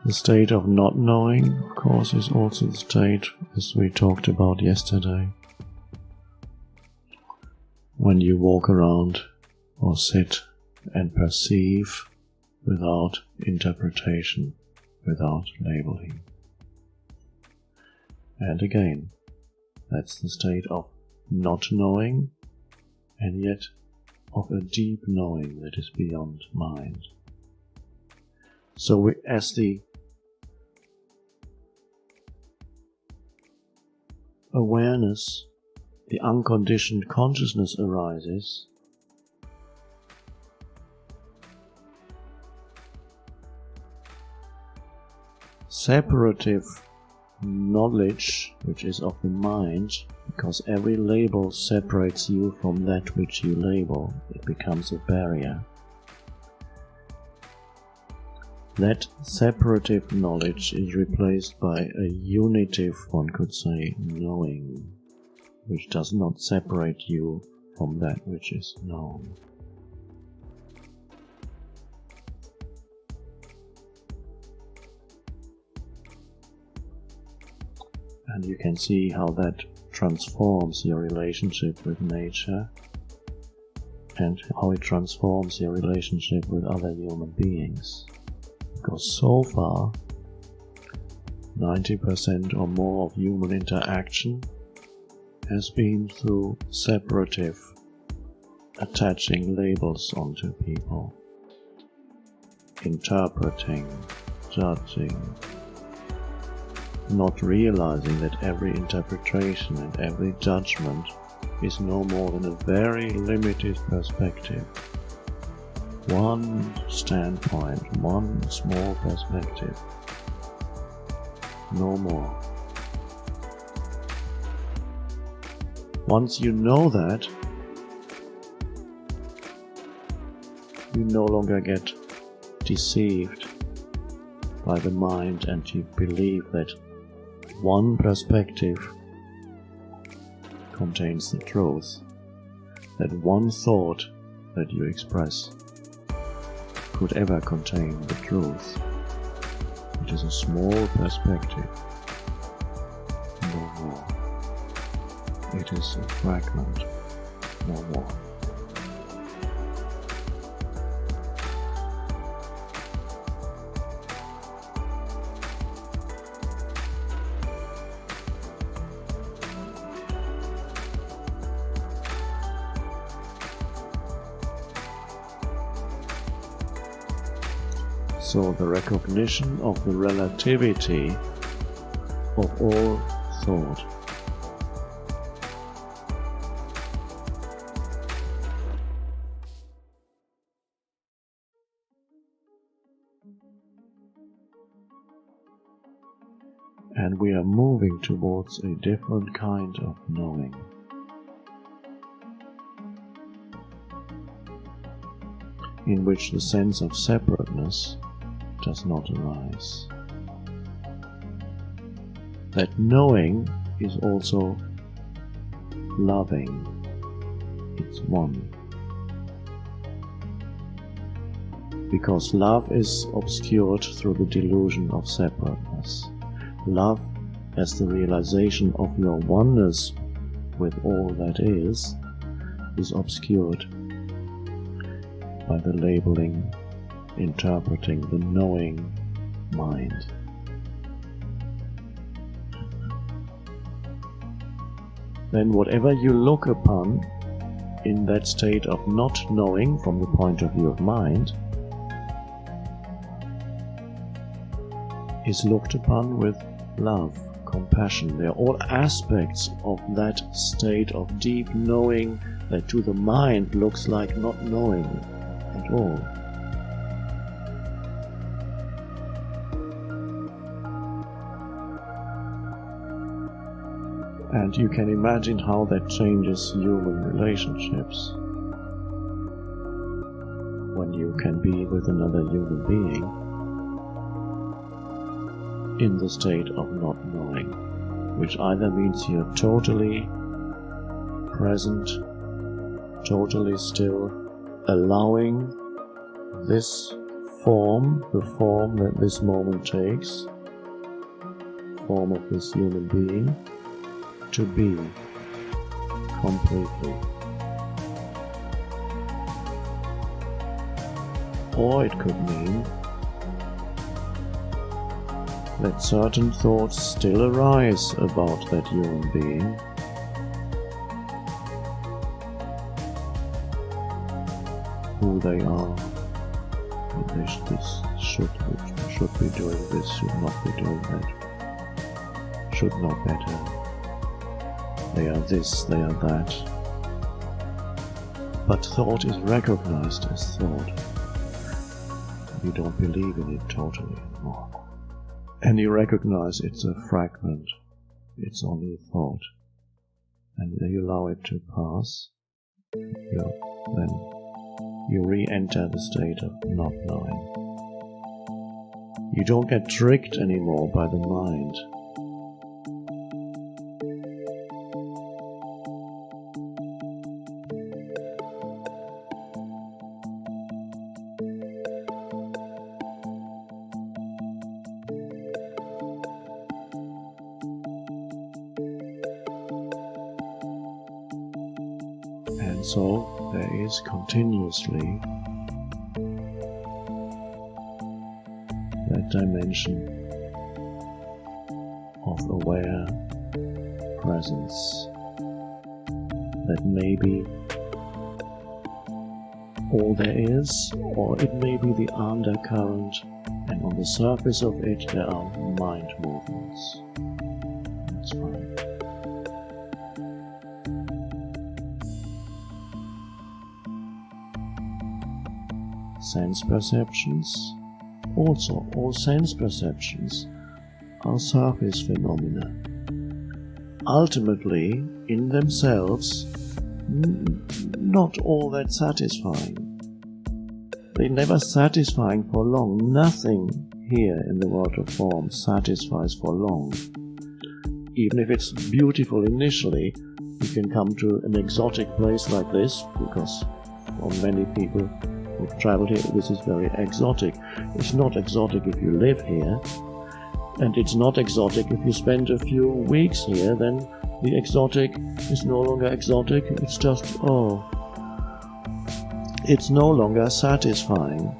The state of not knowing, of course, is also the state, as we talked about yesterday, when you walk around or sit and perceive without interpretation, without labeling. And again, that's the state of not knowing, and yet of a deep knowing that is beyond mind. So as the awareness, the unconditioned consciousness arises, separative knowledge, which is of the mind, because every label separates you from that which you label, it becomes a barrier. That separative knowledge is replaced by a unitive, one could say, knowing, which does not separate you from that which is known. And you can see how that transforms your relationship with nature and how it transforms your relationship with other human beings. Because so far, 90% or more of human interaction has been through separative, attaching labels onto people, interpreting, judging, not realizing that every interpretation and every judgment is no more than a very limited perspective. One standpoint, one small perspective, no more. Once you know that, you no longer get deceived by the mind and you believe that one perspective contains the truth, that one thought that you express could ever contain the truth. It is a small perspective, no more. It is a fragment, no more. So the recognition of the relativity of all thought. And we are moving towards a different kind of knowing. In which the sense of separateness does not arise. That knowing is also loving. It's one. Because love is obscured through the delusion of separateness. Love, as the realization of your oneness with all that is obscured by the labeling, interpreting, the knowing mind. Then whatever you look upon in that state of not knowing from the point of view of mind is looked upon with love, compassion. They are all aspects of that state of deep knowing that to the mind looks like not knowing at all. And you can imagine how that changes human relationships. When you can be with another human being in the state of not knowing, which either means you're totally present, totally still, allowing this form, the form that this moment takes, form of this human being, to be completely. Or it could mean that certain thoughts still arise about that human being, who they are, this should be doing this, should not be doing that, should know better, they are this, they are that. But thought is recognized as thought. You don't believe in it totally anymore. And you recognize it's a fragment, it's only a thought. And you allow it to pass, then you re-enter the state of not knowing. You don't get tricked anymore by the mind. And so there is continuously that dimension of aware presence that may be all there is, or it may be the undercurrent, and on the surface of it there are mind movements. That's fine. Sense perceptions, also all sense perceptions are surface phenomena. Ultimately, in themselves, not all that satisfying. They're never satisfying for long. Nothing here in the world of form satisfies for long. Even if it's beautiful initially, you can come to an exotic place like this, because for many people who've traveled here, this is very exotic. It's not exotic if you live here, and it's not exotic if you spend a few weeks here. Then the exotic is no longer exotic, it's just, it's no longer satisfying.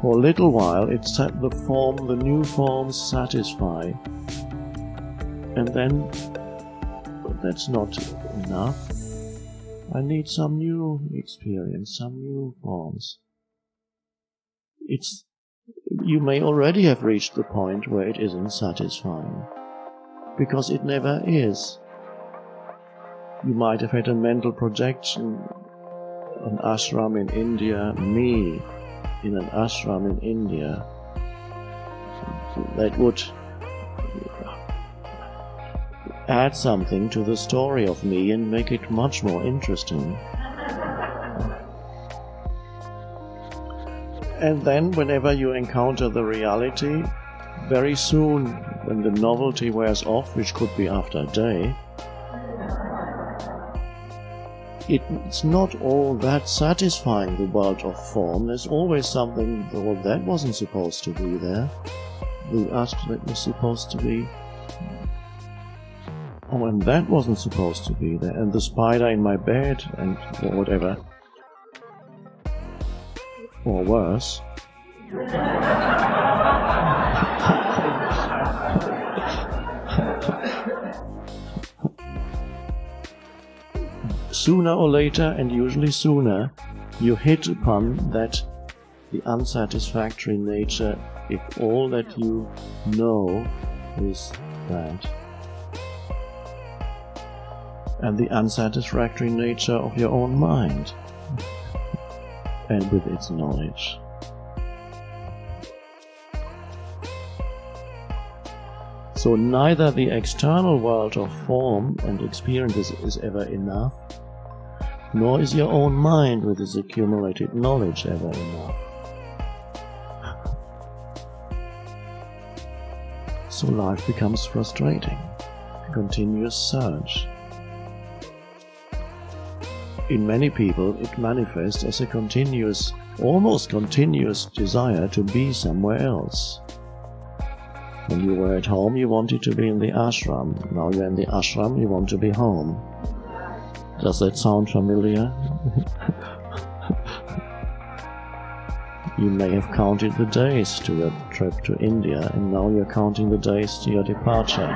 For a little while, the new forms satisfy, and then that's not enough. I need some new experience, some new forms. You may already have reached the point where it isn't satisfying, because it never is. You might have had a mental projection, an ashram in India, me in an ashram in India, that would add something to the story of me and make it much more interesting. And then whenever you encounter the reality, very soon when the novelty wears off, which could be after a day, it's not all that satisfying, the world of form. There's always something, that wasn't supposed to be there. The ask that was supposed to be, and that wasn't supposed to be there, and the spider in my bed, and whatever. Or worse. Sooner or later, and usually sooner, you hit upon that the unsatisfactory nature, if all that you know is that. And the unsatisfactory nature of your own mind, and with its knowledge. So neither the external world of form and experiences is ever enough, nor is your own mind with its accumulated knowledge ever enough. So life becomes frustrating, a continuous search. In many people, it manifests as a continuous almost continuous desire to be somewhere else. When you were at home, you wanted to be in the ashram. Now you're in the ashram, you want to be home. Does that sound familiar? You may have counted the days to your trip to India, and now you're counting the days to your departure.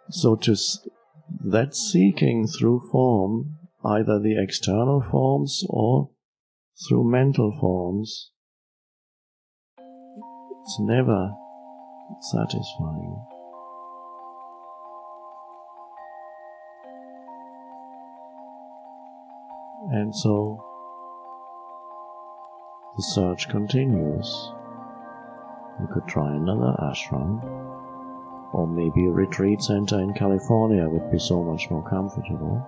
So that seeking through form, either the external forms or through mental forms, it's never satisfying. And so the search continues. You could try another ashram, or maybe a retreat center in California would be so much more comfortable.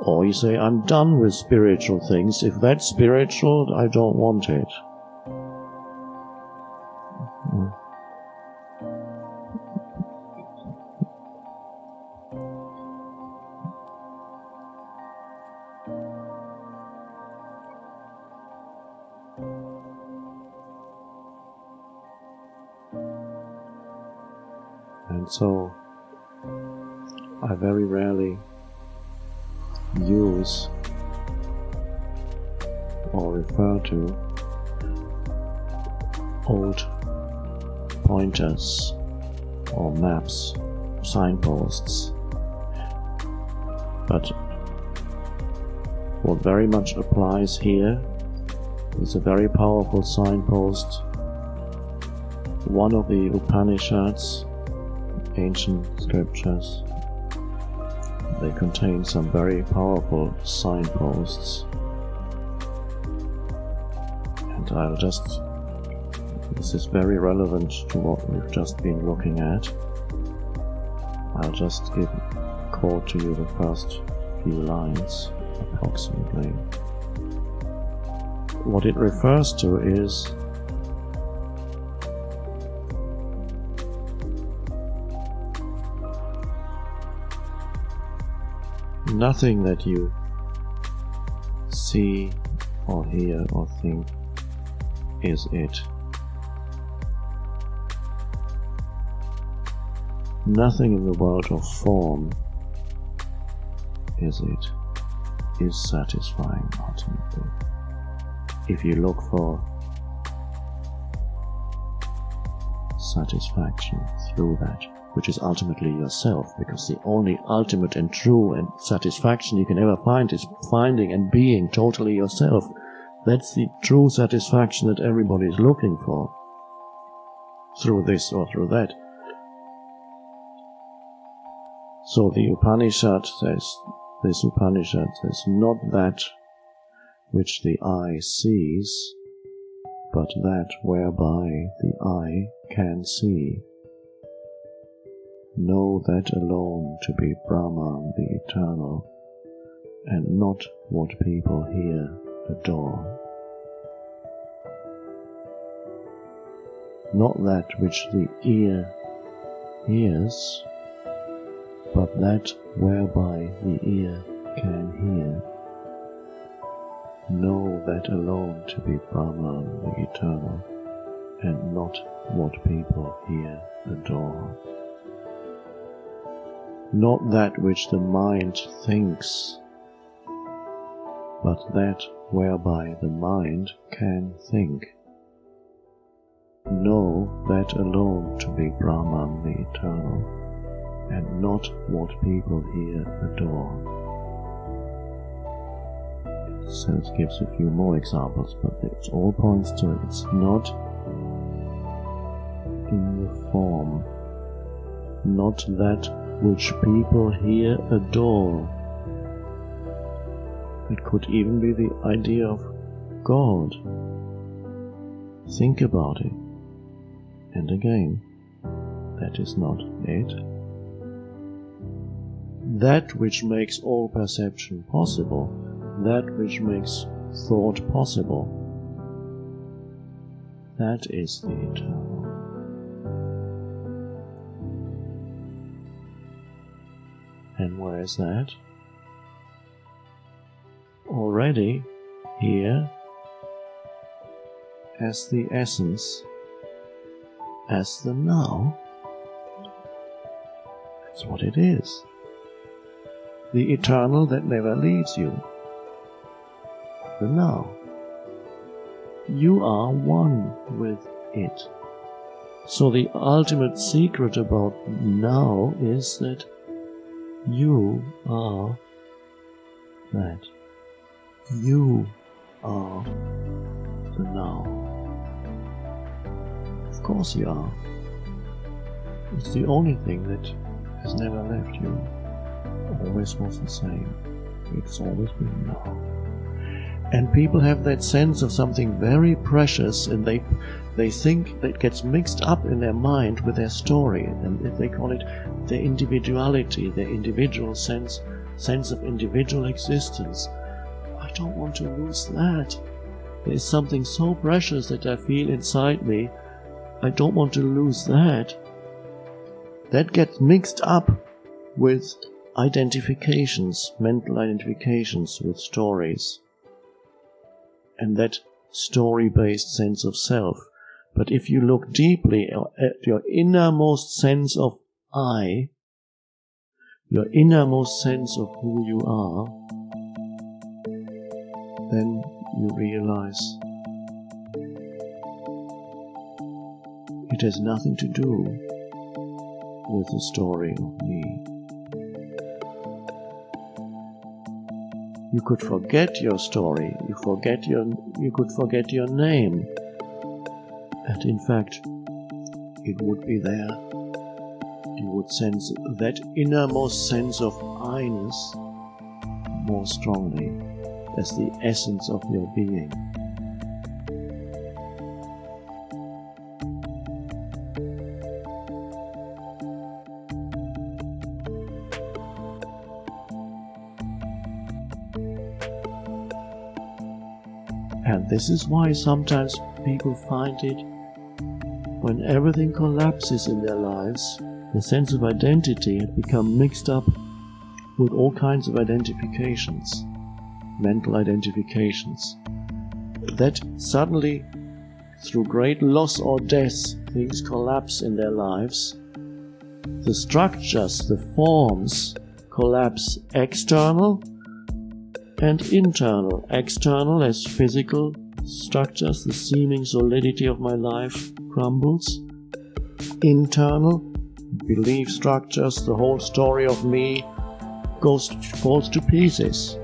Or you say, I'm done with spiritual things. If that's spiritual, I don't want it. And so, I very rarely use or refer to old pointers or maps, signposts. But what very much applies here is a very powerful signpost. One of the Upanishads, ancient scriptures, they contain some very powerful signposts. And this is very relevant to what we've just been looking at. I'll just quote to you the first few lines, approximately. What it refers to is nothing that you see or hear or think is it. Nothing in the world of form is satisfying ultimately. If you look for satisfaction through that, which is ultimately yourself, because the only ultimate and true and satisfaction you can ever find is finding and being totally yourself. That's the true satisfaction that everybody is looking for, through this or through that. So the Upanishad says, not that which the eye sees, but that whereby the eye can see. Know that alone to be Brahman, the eternal, and not what people here adore. Not that which the ear hears, but that whereby the ear can hear. Know that alone to be Brahman, the eternal, and not what people here adore. Not that which the mind thinks, but that whereby the mind can think. Know that alone to be Brahman, the eternal, and not what people here adore. So it gives a few more examples, but it all points to it. It's not in the form, not that which people here adore. It could even be the idea of God. Think about it. And again, that is not it. That which makes all perception possible, that which makes thought possible, That is the eternal. And where is that? Already here as the essence, as the now. That's what it is. The eternal that never leaves you. The now. You are one with it. So the ultimate secret about now is that you are that. You are the now. Of course you are. It's the only thing that has never left you. Always was the same. It's always been now. And people have that sense of something very precious, and they think that gets mixed up in their mind with their story, and they call it their individuality, their individual sense of individual existence. I don't want to lose that. There is something so precious that I feel inside me. I don't want to lose that. That gets mixed up with identifications, mental identifications with stories, and that story-based sense of self. But if you look deeply at your innermost sense of I, your innermost sense of who you are, then you realize it has nothing to do with the story of me. You could forget your story, you could forget your name, and in fact, it would be there. You would sense that innermost sense of I-ness more strongly as the essence of your being. And this is why sometimes people find it, when everything collapses in their lives, the sense of identity had become mixed up with all kinds of identifications, mental identifications, that suddenly, through great loss or death, things collapse in their lives. The structures, the forms collapse, external and internal. External as physical structures, the seeming solidity of my life crumbles. Internal, belief structures, the whole story of me falls to pieces.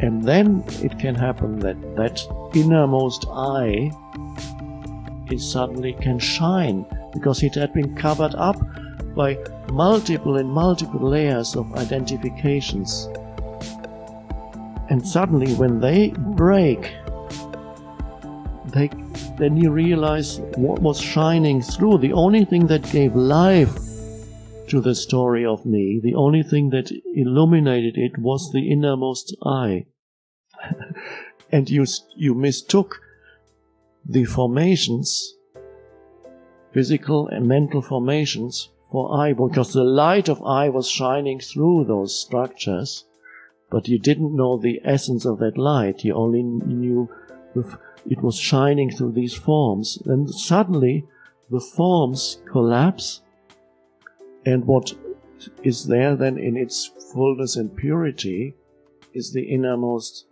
And then it can happen that innermost I suddenly can shine, because it had been covered up by multiple layers of identifications. And suddenly, when they break, then you realize what was shining through. The only thing that gave life to the story of me, the only thing that illuminated it, was the innermost I. And you mistook the formations, physical and mental formations, for I, because the light of I was shining through those structures. But you didn't know the essence of that light. You only knew it was shining through these forms. And suddenly the forms collapse, and what is there then in its fullness and purity is the innermost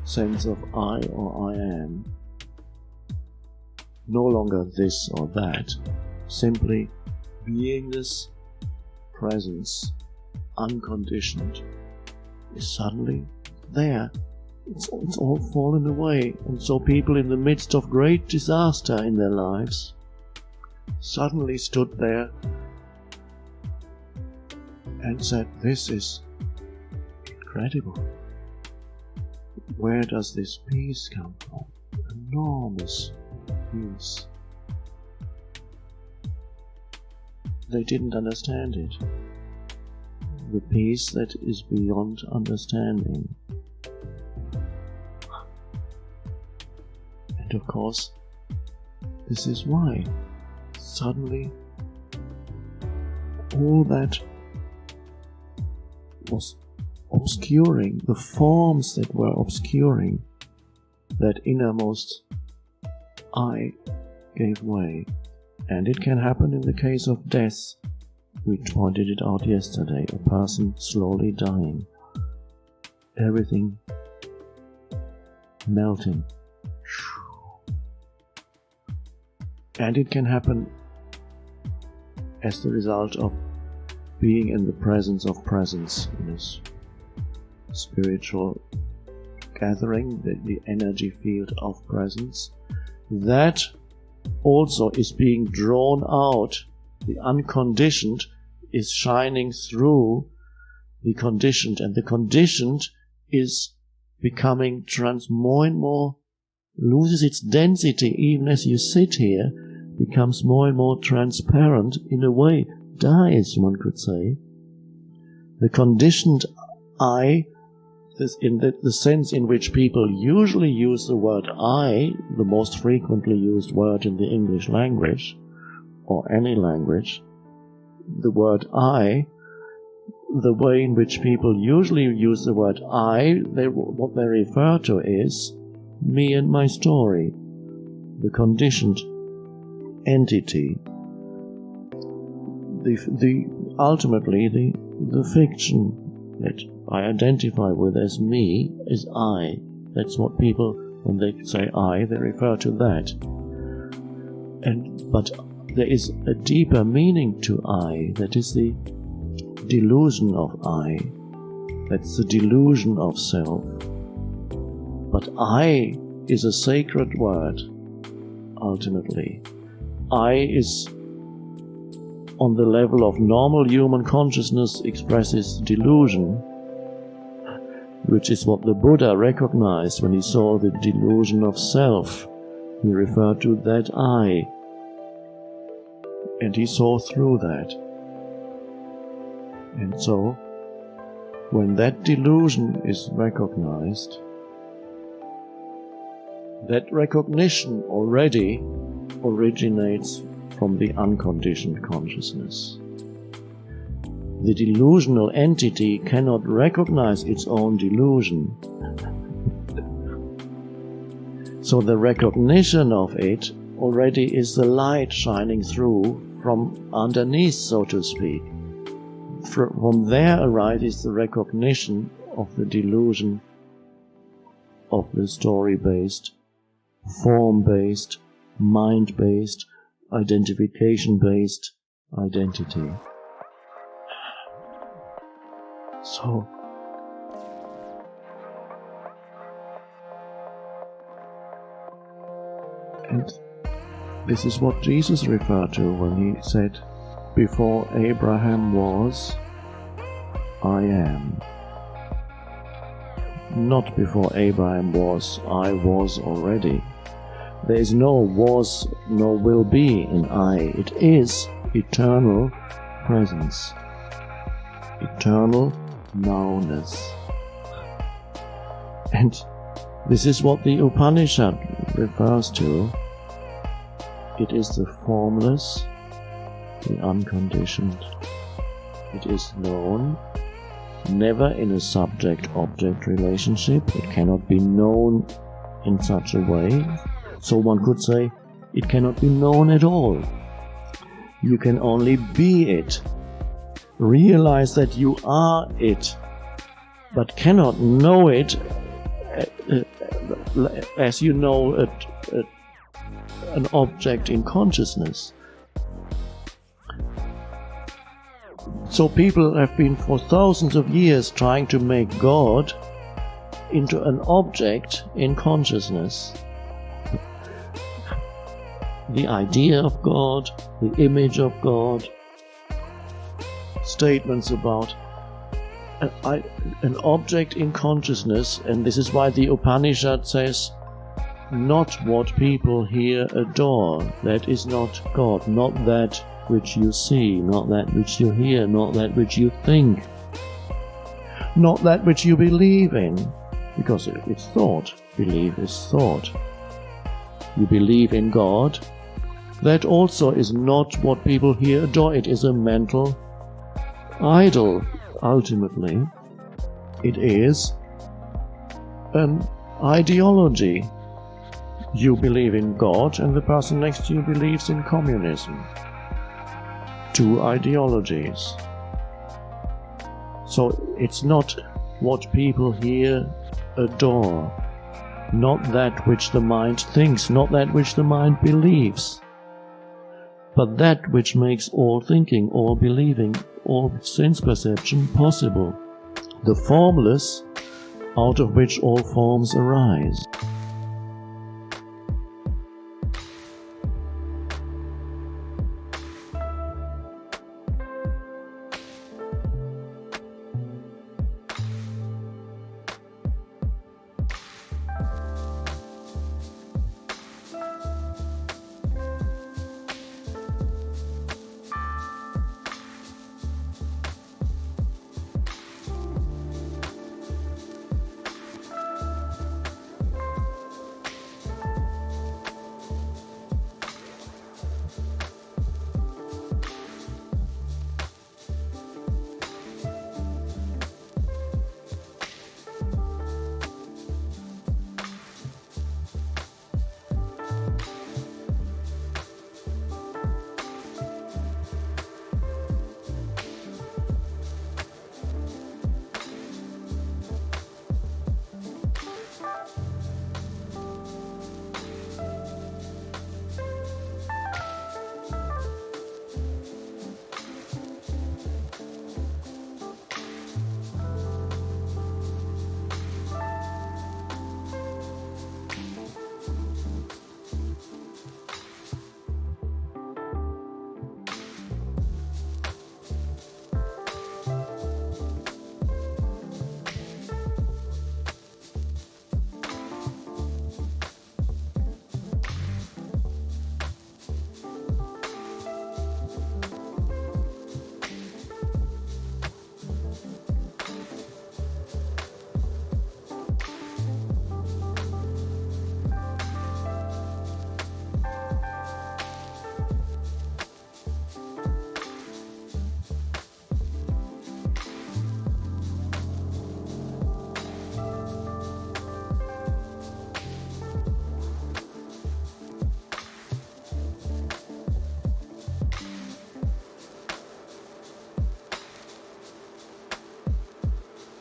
sense of I or I am. No longer this or that. Simply beingness, presence, unconditioned, is suddenly there. It's all fallen away. And so people in the midst of great disaster in their lives suddenly stood there and said, "This is incredible. Where does this peace come from? Enormous peace." They didn't understand it. The peace that is beyond understanding. And of course, This is why suddenly all that was obscuring, the forms that were obscuring that innermost I gave way. And it can happen in the case of death. We pointed it out yesterday, a person slowly dying, everything melting. And it can happen as the result of being in the presence of presence, in this spiritual gathering, the energy field of presence, that also is being drawn out. The unconditioned is shining through the conditioned, and the conditioned is becoming more and more, loses its density even as you sit here, becomes more and more transparent, in a way, dies, one could say. The conditioned I, in the sense in which people usually use the word I, the most frequently used word in the English language, or any language, the word I, the way in which people usually use the word I, what they refer to is me and my story, the conditioned entity, ultimately the fiction that I identify with as me is I. That's what people, when they say I, they refer to that. But there is a deeper meaning to I, that is the delusion of I. That's the delusion of self. But I is a sacred word, ultimately. I is, on the level of normal human consciousness, expresses delusion, which is what the Buddha recognized when he saw the delusion of self. He referred to that I, and he saw through that. And so, when that delusion is recognized, that recognition already originates from the unconditioned consciousness. The delusional entity cannot recognize its own delusion. So the recognition of it already is the light shining through from underneath, so to speak. From there arises the recognition of the delusion of the story-based, form-based, mind-based, identification-based identity. So, and this is what Jesus referred to when he said, "Before Abraham was, I am." Not before Abraham was, I was already. There is no was, no will be in I. It is eternal presence, eternal nowness. And this is what the Upanishad refers to. It is the formless, the unconditioned. It is known, never in a subject-object relationship. It cannot be known in such a way. So one could say, it cannot be known at all. You can only be it. Realize that you are it, but cannot know it as you know an object in consciousness. So people have been for thousands of years trying to make God into an object in consciousness. The idea of God, the image of God, statements about an object in consciousness, and this is why the Upanishad says, not what people here adore, that is not God, not that which you see, not that which you hear, not that which you think, not that which you believe in, because it's thought. Belief is thought. You believe in God, That also is not what people here adore. It is a mental idol, ultimately. It is an ideology. You believe in God, and the person next to you believes in communism. Two ideologies. So it's not what people here adore, not that which the mind thinks, not that which the mind believes, but that which makes all thinking, all believing, all sense perception possible, the formless out of which all forms arise.